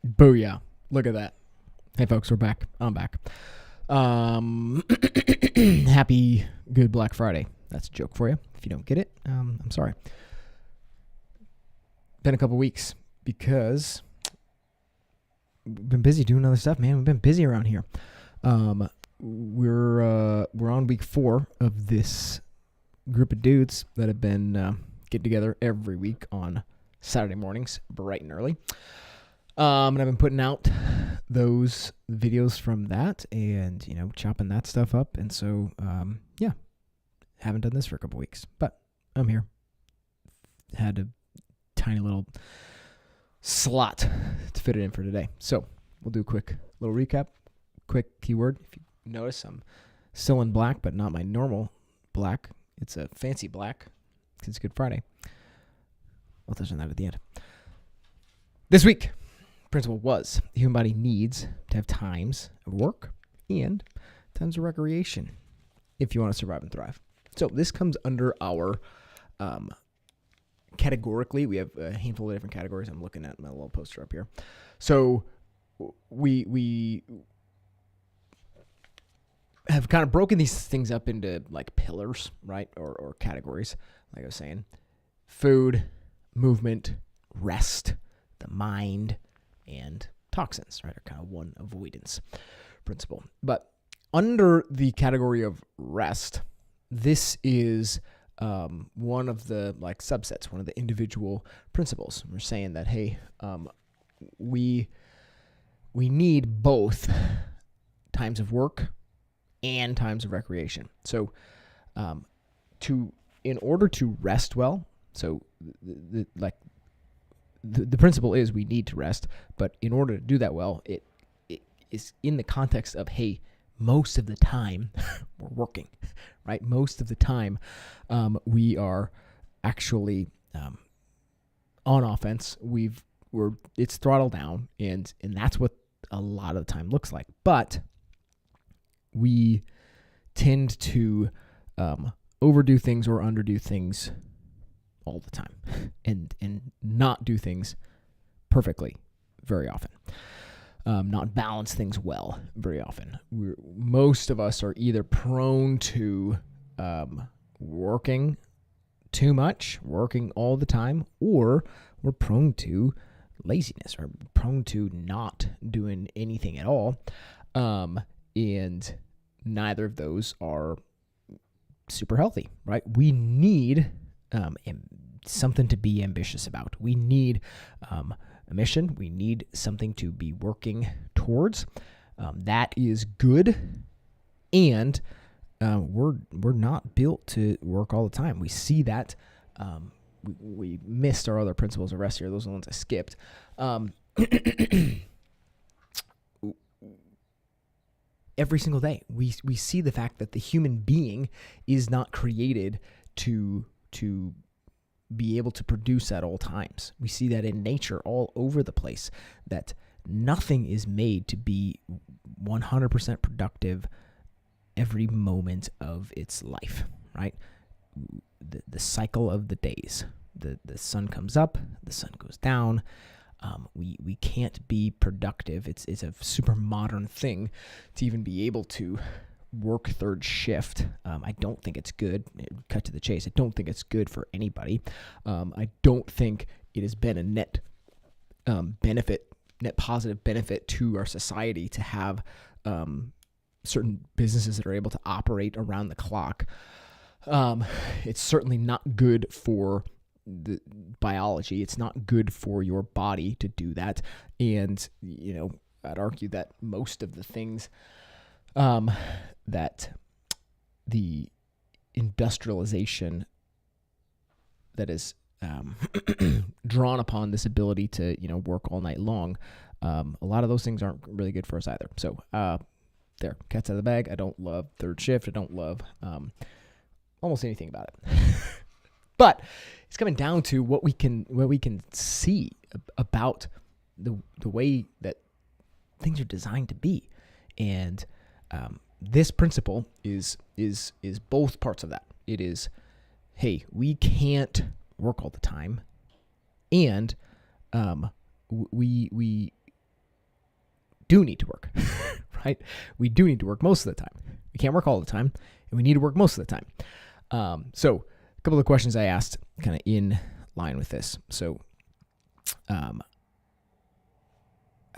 Booyah. Look at that. Hey, folks, we're back. I'm back. Happy Good Black Friday. That's a joke for you. If you don't get it, I'm sorry. Been a couple weeks because we've been busy doing other stuff, man. We've been busy around here. We're on week 4 of this group of dudes that have been getting together every week on Saturday mornings, bright and early. And I've been putting out those videos from that and, chopping that stuff up. And so, haven't done this for a couple weeks, but I'm here. Had a tiny little slot to fit it in for today. So we'll do a quick little recap, quick keyword. If you notice, I'm still in black, but not my normal black. It's a fancy black because it's Good Friday. We'll touch on that at the end. This week, principle was the human body needs to have times of work and times of recreation if you want to survive and thrive. So this comes under our categorically. We have a handful of different categories. I'm looking at my little poster up here. So we have kind of broken these things up into like pillars, right? Or categories, like I was saying. Food, movement, rest, the mind, and toxins, right, are kind of one avoidance principle. But under the category of rest, this is one of the like subsets, one of the individual principles. We're saying that, hey, we need both times of work and times of recreation. So in order to rest well, so the principle is we need to rest, but in order to do that well, it is in the context of, hey, most of the time we're working, right? Most of the time we are actually on offense. It's throttle down, and that's what a lot of the time looks like. But we tend to overdo things or underdo things all the time, and not do things perfectly very often. Not balance things well very often. Most of us are either prone to working too much, working all the time, or we're prone to laziness, or prone to not doing anything at all. And neither of those are super healthy, right? We need something to be ambitious about. We need a mission. We need something to be working towards. That is good, and we're not built to work all the time. We see that. We missed our other principles of rest here. Those are the ones I skipped. Every single day, we see the fact that the human being is not created to be able to produce at all times. We see that in nature all over the place, that nothing is made to be 100% productive every moment of its life, right? The cycle of the days. The sun comes up, the sun goes down. We can't be productive. It's a super modern thing to even be able to work third shift. I don't think it's good. Cut to the chase. I don't think it's good for anybody. I don't think it has been a net positive benefit to our society to have certain businesses that are able to operate around the clock. It's certainly not good for the biology. It's not good for your body to do that. And, I'd argue that most of the things that the industrialization that is drawn upon this ability to, work all night long, a lot of those things aren't really good for us either. So there, cat's out of the bag. I don't love third shift. I don't love almost anything about it. But it's coming down to what we can see about the way that things are designed to be, and this principle is both parts of that. It is, hey, we can't work all the time, and we do need to work, right? We do need to work most of the time. We can't work all the time, and we need to work most of the time. So a couple of questions I asked kind of in line with this. So how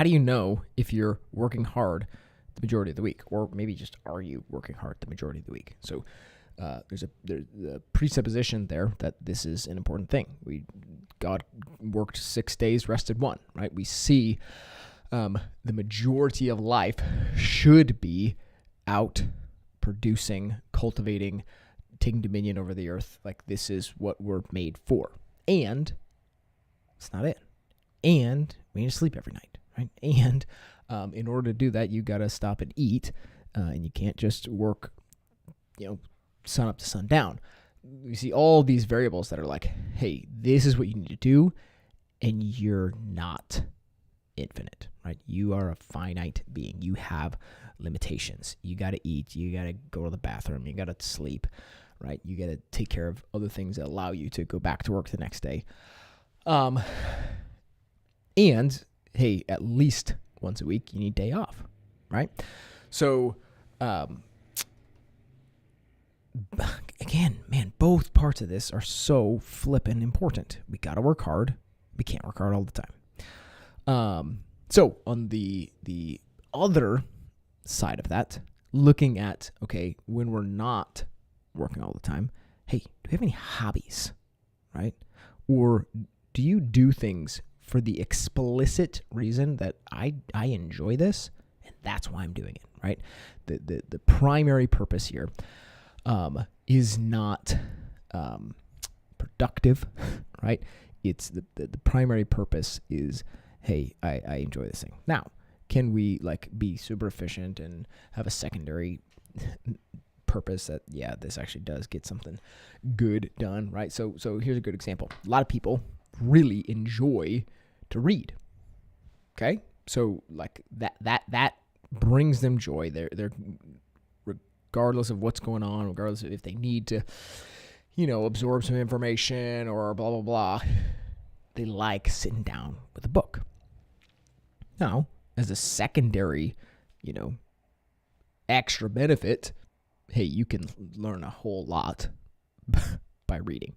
do you know if you're working hard the majority of the week, or maybe just are you working hard the majority of the week? So there's a presupposition there that this is an important thing. God worked 6 days, rested 1, right? We see the majority of life should be out producing, cultivating, taking dominion over the earth. Like, this is what we're made for. And it's not it. And we need to sleep every night, right? And in order to do that, you got to stop and eat, and you can't just work, sun up to sun down. We see all these variables that are like, hey, this is what you need to do, and you're not infinite, right? You are a finite being. You have limitations. You got to eat. You got to go to the bathroom. You got to sleep, right? You got to take care of other things that allow you to go back to work the next day. And hey, at least once a week, you need day off, right? So, again, man, both parts of this are so flippin' important. We got to work hard. We can't work hard all the time. So on the other side of that, looking at, okay, when we're not working all the time, hey, do we have any hobbies, right? Or do you do things for the explicit reason that I enjoy this, and that's why I'm doing it, right? The primary purpose here is not productive, right? It's the primary purpose is, hey, I enjoy this thing. Now, can we be super efficient and have a secondary purpose that, yeah, this actually does get something good done, right? So here's a good example. A lot of people really enjoy to read. Okay? So that brings them joy. They're regardless of what's going on, regardless of if they need to, absorb some information or blah, blah, blah, they like sitting down with a book. Now, as a secondary, extra benefit, hey, you can learn a whole lot by reading.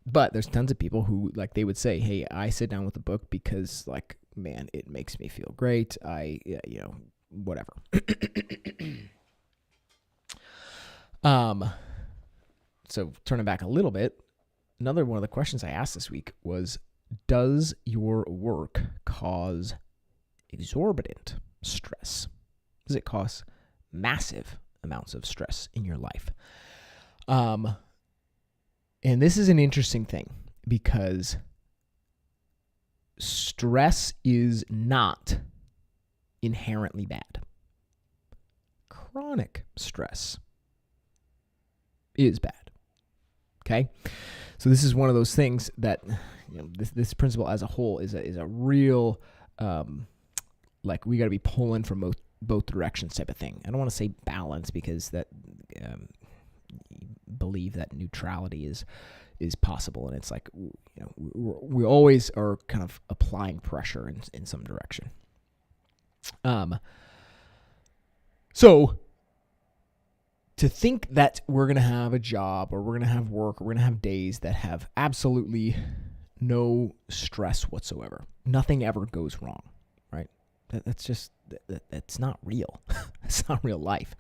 But there's tons of people who, they would say, hey, I sit down with a book because, man, it makes me feel great. Whatever. So turning back a little bit, another one of the questions I asked this week was, does your work cause exorbitant stress? Does it cause massive amounts of stress in your life? And this is an interesting thing because stress is not inherently bad. Chronic stress is bad. Okay? So this is one of those things that, this principle as a whole is a real, we got to be pulling from both directions type of thing. I don't want to say balance because that, believe that neutrality is possible, and it's we always are kind of applying pressure in some direction. So to think that we're going to have a job or we're going to have work or we're going to have days that have absolutely no stress whatsoever, nothing ever goes wrong, right? That's not real. It's not real life.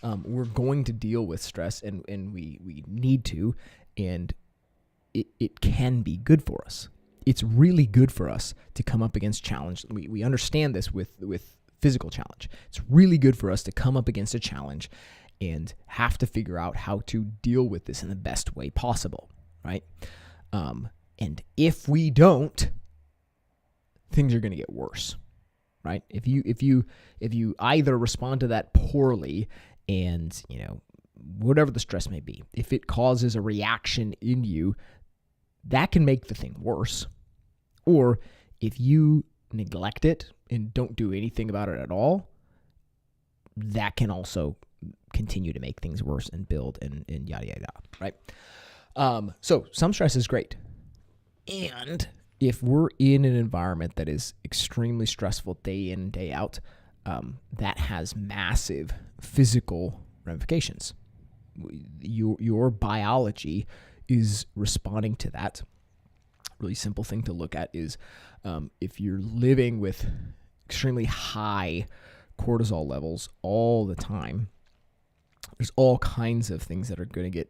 We're going to deal with stress, and we need to, and it can be good for us. It's really good for us to come up against challenge. We understand this with physical challenge. It's really good for us to come up against a challenge and have to figure out how to deal with this in the best way possible, right? And if we don't, things are going to get worse. Right? If you either respond to that poorly and, whatever the stress may be, if it causes a reaction in you, that can make the thing worse. Or if you neglect it and don't do anything about it at all, that can also continue to make things worse and build and yada, yada, right? So some stress is great. And if we're in an environment that is extremely stressful day in and day out, that has massive physical ramifications. Your biology is responding to that. Really simple thing to look at is if you're living with extremely high cortisol levels all the time, there's all kinds of things that are going to get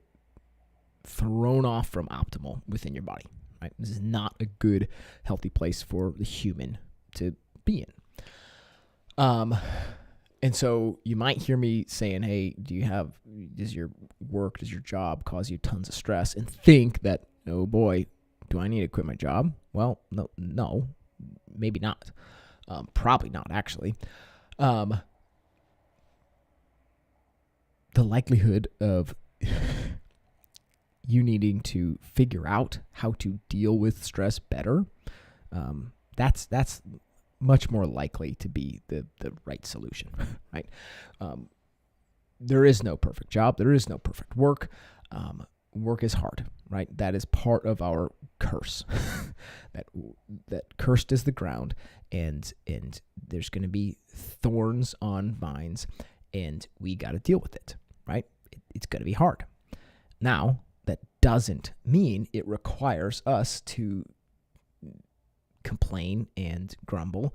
thrown off from optimal within your body. Right? This is not a good, healthy place for the human to be in. And so you might hear me saying, hey, does your work, does your job cause you tons of stress? And think that, oh boy, do I need to quit my job? Well, no, maybe not. Probably not, actually. The likelihood of you needing to figure out how to deal with stress better, that's much more likely to be the right solution, right? There is no perfect job. There is no perfect work. Work is hard, right? That is part of our curse. that cursed is the ground, and there's going to be thorns on vines, and we got to deal with it, right? It's going to be hard. Now, that doesn't mean it requires us to complain and grumble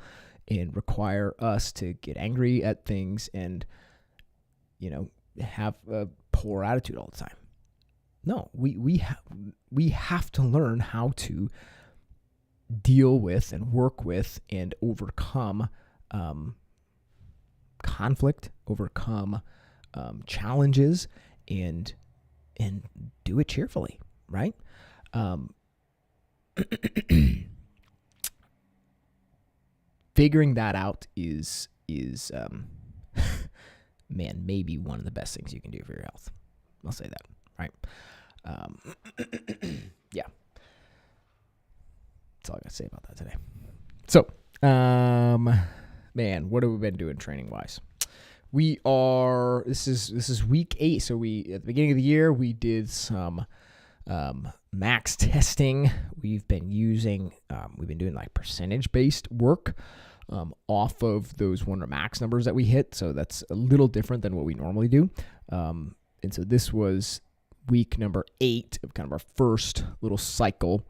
and require us to get angry at things and, have a poor attitude all the time. No, we have to learn how to deal with and work with and overcome conflict, overcome challenges, and do it cheerfully, right? Figuring that out is man, maybe one of the best things you can do for your health. I'll say that, right? Yeah. That's all I got to say about that today. So, man, what have we been doing training-wise? This is week 8. So at the beginning of the year, we did some max testing. We've been doing like percentage-based work off of those one max numbers that we hit. So that's a little different than what we normally do. And so this was week number 8 of kind of our first little cycle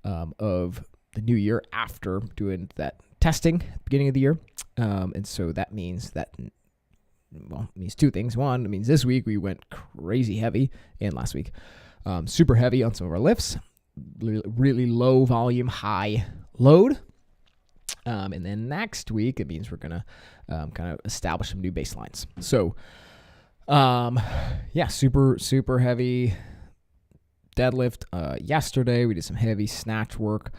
of the new year after doing that testing at the beginning of the year. And so that means it means 2 things. One, it means this week we went crazy heavy, and last week super heavy on some of our lifts, really low volume, high load. And then next week, it means we're going to kind of establish some new baselines. So, super, super heavy deadlift. Yesterday, we did some heavy snatch work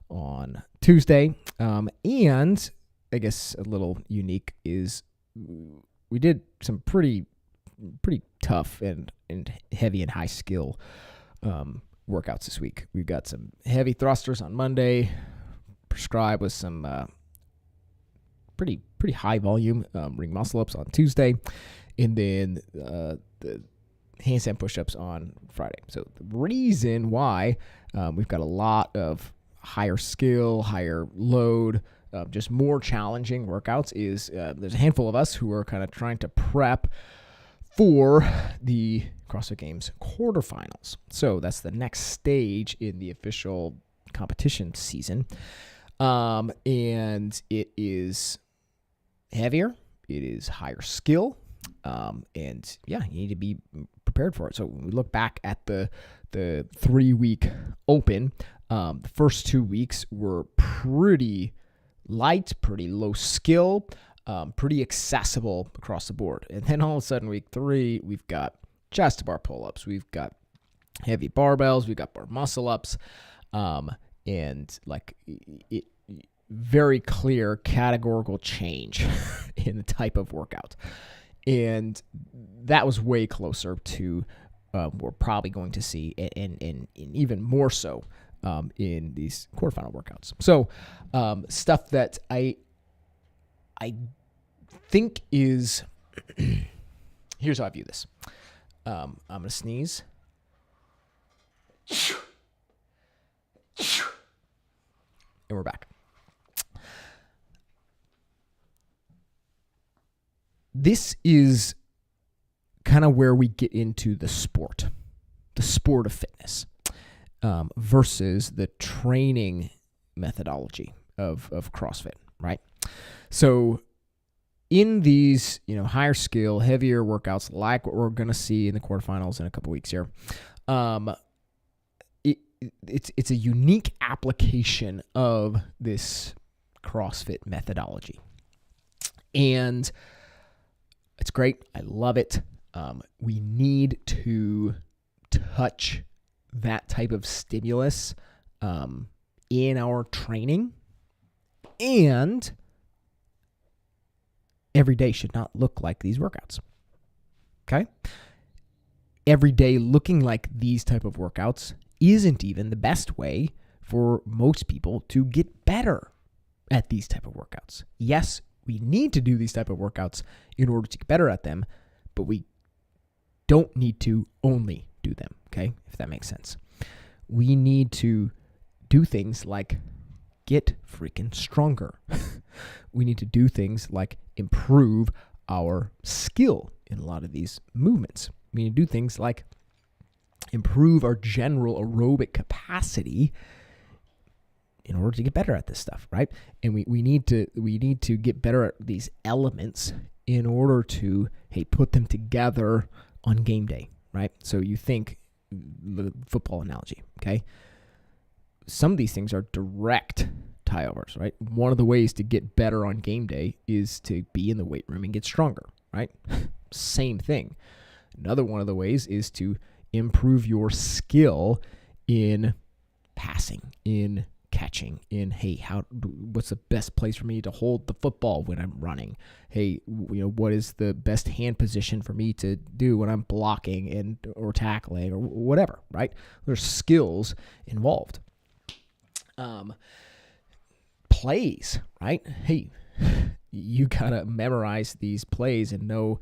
on Tuesday. And I guess a little unique is we did some pretty tough and heavy and high skill workouts this week. We've got some heavy thrusters on Monday, prescribed with some pretty high volume ring muscle ups on Tuesday, and then the handstand push-ups on Friday. So the reason why we've got a lot of higher skill, higher load, just more challenging workouts is there's a handful of us who are kind of trying to prep for the CrossFit Games quarterfinals. So that's the next stage in the official competition season. And it is heavier, it is higher skill, and you need to be prepared for it. So when we look back at the 3-week open, the first 2 weeks were pretty light, pretty low skill, pretty accessible across the board. And then all of a sudden, week 3, we've got chest bar pull-ups, we've got heavy barbells, we've got bar muscle ups, and like it very clear categorical change in the type of workout. And that was way closer to we're probably going to see, and even more so in these quarterfinal workouts. So stuff that I think is, here's how I view this. I'm going to sneeze. And we're back. This is kind of where we get into the sport of fitness, versus the training methodology of CrossFit, right? So in these, higher skill, heavier workouts, like what we're going to see in the quarterfinals in a couple weeks here, it's a unique application of this CrossFit methodology. And it's great. I love it. We need to touch that type of stimulus in our training, and every day should not look like these workouts. Okay? Every day looking like these type of workouts isn't even the best way for most people to get better at these type of workouts. Yes, we need to do these type of workouts in order to get better at them, but we don't need to only do them, okay? If that makes sense. We need to do things like get freaking stronger. We need to do things like improve our skill in a lot of these movements. We need to do things like improve our general aerobic capacity in order to get better at this stuff, right? And we need to get better at these elements in order to, put them together on game day, right? So you think the football analogy, okay? Some of these things are direct tie-overs, right? One of the ways to get better on game day is to be in the weight room and get stronger, right? Same thing. Another one of the ways is to improve your skill in passing, in catching, in, what's the best place for me to hold the football when I'm running? What is the best hand position for me to do when I'm blocking or tackling or whatever, right? There's skills involved. Plays, right? You gotta memorize these plays and know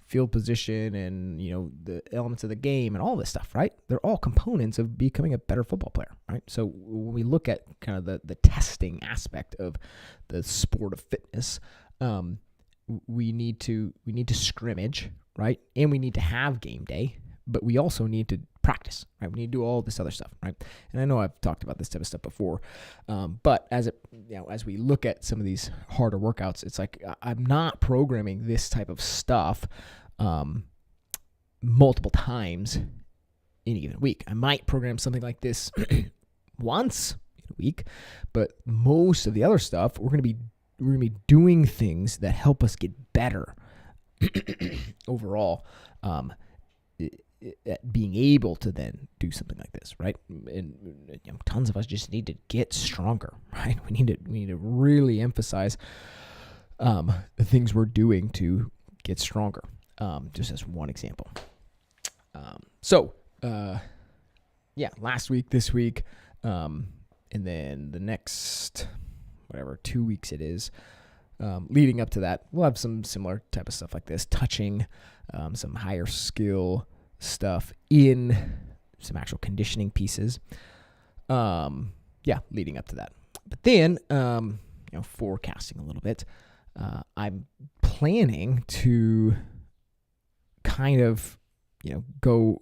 field position and, the elements of the game and all this stuff, right? They're all components of becoming a better football player, right? So when we look at kind of the testing aspect of the sport of fitness, we need to scrimmage, right? And we need to have game day, but we also need to practice, right? We need to do all this other stuff, right? And I know I've talked about this type of stuff before, but as we look at some of these harder workouts, it's like I'm not programming this type of stuff multiple times in a given week. I might program something like this once in a week, but most of the other stuff we're going to be doing things that help us get better overall. At being able to then do something like this, right? And tons of us just need to get stronger, right? We need to really emphasize the things we're doing to get stronger. Just as one example. Last week, this week, and then the next 2 weeks it is. Leading up to that, we'll have some similar type of stuff like this, touching some higher skill stuff in some actual conditioning pieces. Leading up to that. But then, forecasting a little bit, I'm planning to kind of, go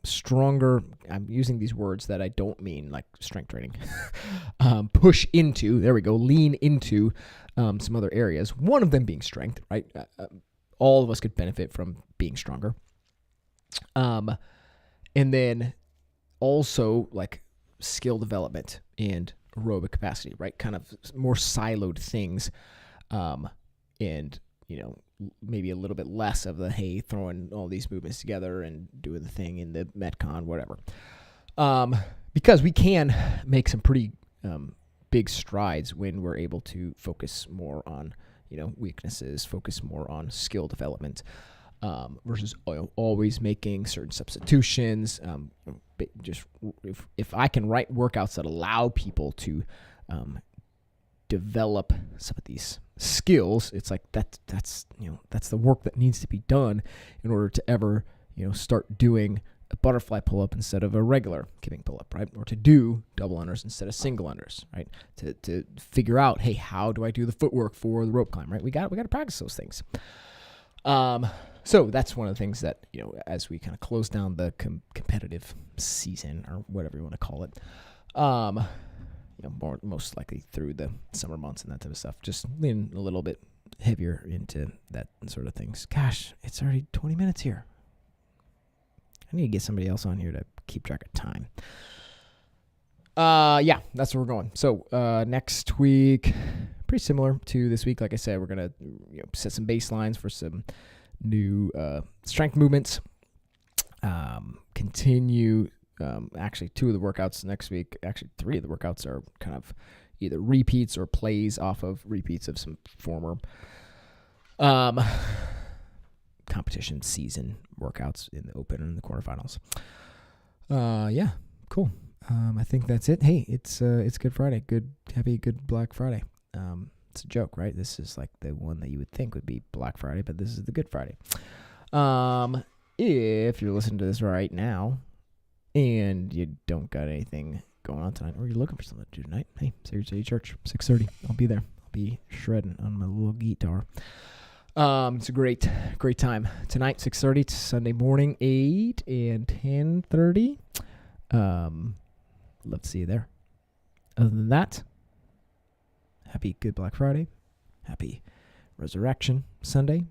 stronger. I'm using these words that I don't mean like strength training. Push into, there we go, lean into some other areas. One of them being strength, right? All of us could benefit from being stronger. And then also like skill development and aerobic capacity, right? Kind of more siloed things. And, maybe a little bit less of the, throwing all these movements together and doing the thing in the Metcon, whatever. Because we can make some pretty big strides when we're able to focus more on weaknesses, focus more on skill development, versus always making certain substitutions. Just if I can write workouts that allow people to develop some of these skills, it's like that's the work that needs to be done in order to ever start doing a butterfly pull-up instead of a regular kipping pull-up, right? Or to do double unders instead of single unders, right? To figure out, hey, how do I do the footwork for the rope climb, right? We got to practice those things. So that's one of the things that, as we kind of close down the competitive season or whatever you want to call it, most likely through the summer months and that type of stuff, just lean a little bit heavier into that sort of things. Gosh, it's already 20 minutes here. I need to get somebody else on here to keep track of time. Yeah, that's where we're going. So next week, pretty similar to this week. Like I said, we're going to set some baselines for some new strength movements. Continue, actually 2 of the workouts next week. Actually 3 of the workouts are kind of either repeats or plays off of repeats of some former competition season workouts in the open and the quarterfinals. Yeah, cool. I think that's it. Hey, it's Good Friday. Good Black Friday. It's a joke, right? This is like the one that you would think would be Black Friday, but this is the Good Friday. If you're listening to this right now and you don't got anything going on tonight, or you're looking for something to do tonight, hey, Sacred City Church, 6:30. I'll be there. I'll be shredding on my little guitar. It's a great time tonight, 6:30 to Sunday morning, 8 and 10:30. Love to see you there. Other than that, happy Good Black Friday. Happy Resurrection Sunday.